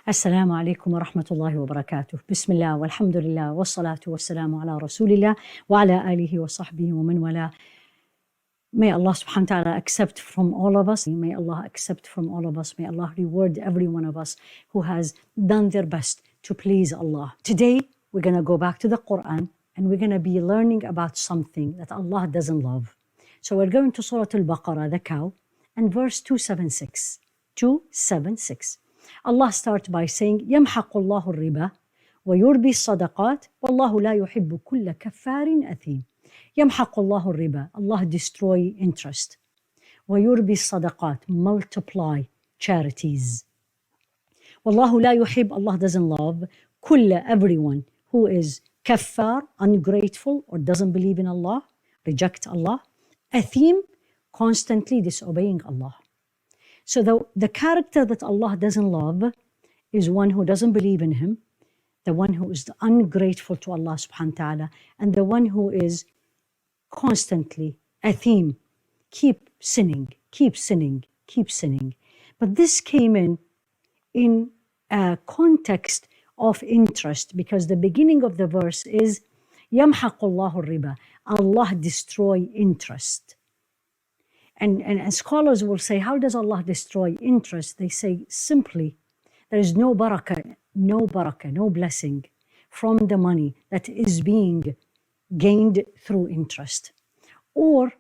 السلام عليكم ورحمة الله وبركاته. بسم الله والحمد لله والصلاة والسلام على رسول الله وعلى آله وصحبه ومن والاه. May Allah subhanahu wa ta'ala accept from all of us. May Allah accept from all of us. May Allah reward every one of us who has done their best to please Allah. Today, we're going to go back to the Quran and we're going to be learning about something that Allah doesn't love. So we're going to Surah Al-Baqarah, the cow, and verse 276. 276. Allah starts by saying, يَمْحَقُ اللَّهُ الرِّبَى وَيُرْبِي الصَّدَقَاتِ وَاللَّهُ لَا يُحِبُّ كُلَّ كَفَّارٍ أَثِيمٍ. يَمْحَقُ اللَّهُ الرِّبَى, Allah destroy interest. وَيُرْبِي الصَّدَقَاتِ, multiply charities. وَاللَّهُ لَا يُحِبُّ, Allah doesn't love, كُلَّ, everyone who is kaffar, ungrateful or doesn't believe in Allah, reject Allah. Athim, constantly disobeying Allah. So the character that Allah doesn't love is one who doesn't believe in Him, the one who is ungrateful to Allah subhanahu wa ta'ala, and the one who is constantly athim, keep sinning, keep sinning, keep sinning. But this came in a context of interest, because the beginning of the verse is يَمْحَقُ اللَّهُ الرِّبَى, Allah destroy interest. And scholars will say, how does Allah destroy interest? They say simply, there is no barakah, no blessing from the money that is being gained through interest. Or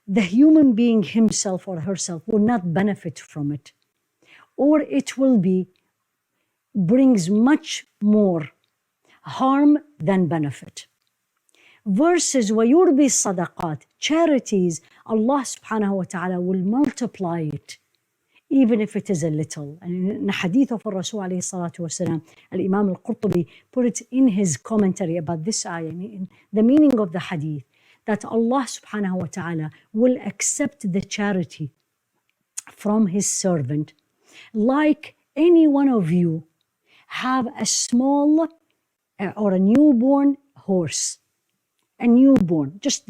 the human being himself or herself will not benefit from it. Or it will brings much more harm than benefit. Versus وَيُرْبِي الصَّدَقَاتِ, charities, Allah subhanahu wa ta'ala will multiply it, even if it is a little. And in the hadith of Rasul alayhi salatu wasalam, Al-Imam Al-Qurtubi put it in his commentary about this ayah, in the meaning of the hadith, that Allah subhanahu wa ta'ala will accept the charity from His servant, like any one of you have a small or a newborn horse. A newborn, just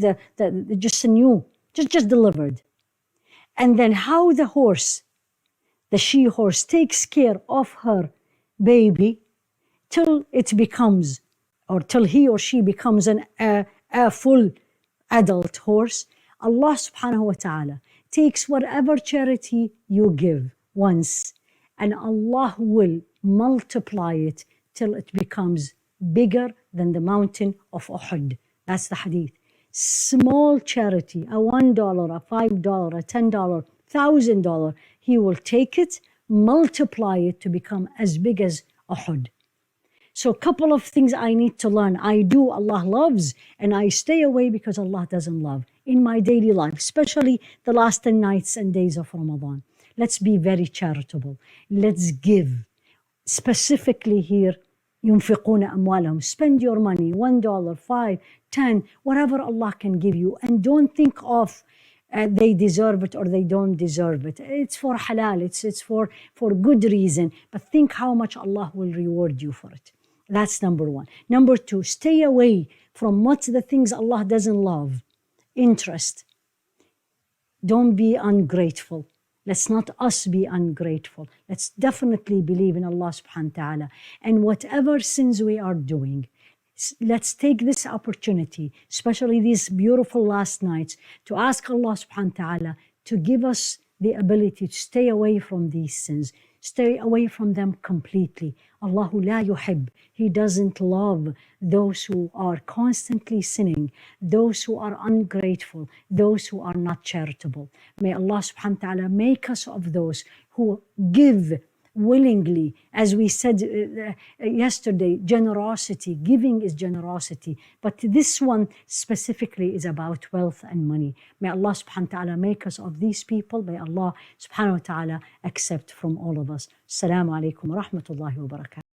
delivered. And then how the horse, the she-horse, takes care of her baby till it becomes, or till he or she becomes a full adult horse. Allah subhanahu wa ta'ala takes whatever charity you give once, and Allah will multiply it till it becomes bigger than the mountain of Uhud. That's the hadith. Small charity, a $1, a $5, a $10, $1,000, He will take it, multiply it to become as big as Uhud. So a couple of things I need to learn. I do, Allah loves, and I stay away because Allah doesn't love in my daily life, especially the last 10 nights and days of Ramadan. Let's be very charitable. Let's give. Specifically here, ينفقون أموالهم. Spend your money, $1, $5, $10, whatever Allah can give you, and don't think of they deserve it or they don't deserve it. It's for halal, it's for good reason, but think how much Allah will reward you for it. That's number one. Number two, stay away from what's the things Allah doesn't love. Interest. Don't be ungrateful. Let's not us be ungrateful. Let's definitely believe in Allah subhanahu wa ta'ala. And whatever sins we are doing, let's take this opportunity, especially these beautiful last nights, to ask Allah subhanahu wa ta'ala to give us the ability to stay away from these sins, stay away from them completely. Allahu la yuhib, He doesn't love those who are constantly sinning, those who are ungrateful, those who are not charitable. May Allah subhanahu wa ta'ala make us of those who give willingly. As we said yesterday, generosity, giving is generosity. But this one specifically is about wealth and money. May Allah subhanahu wa ta'ala make us of these people. May Allah subhanahu wa ta'ala accept from all of us. Assalamu alaikum wa rahmatullahi wa barakatuh.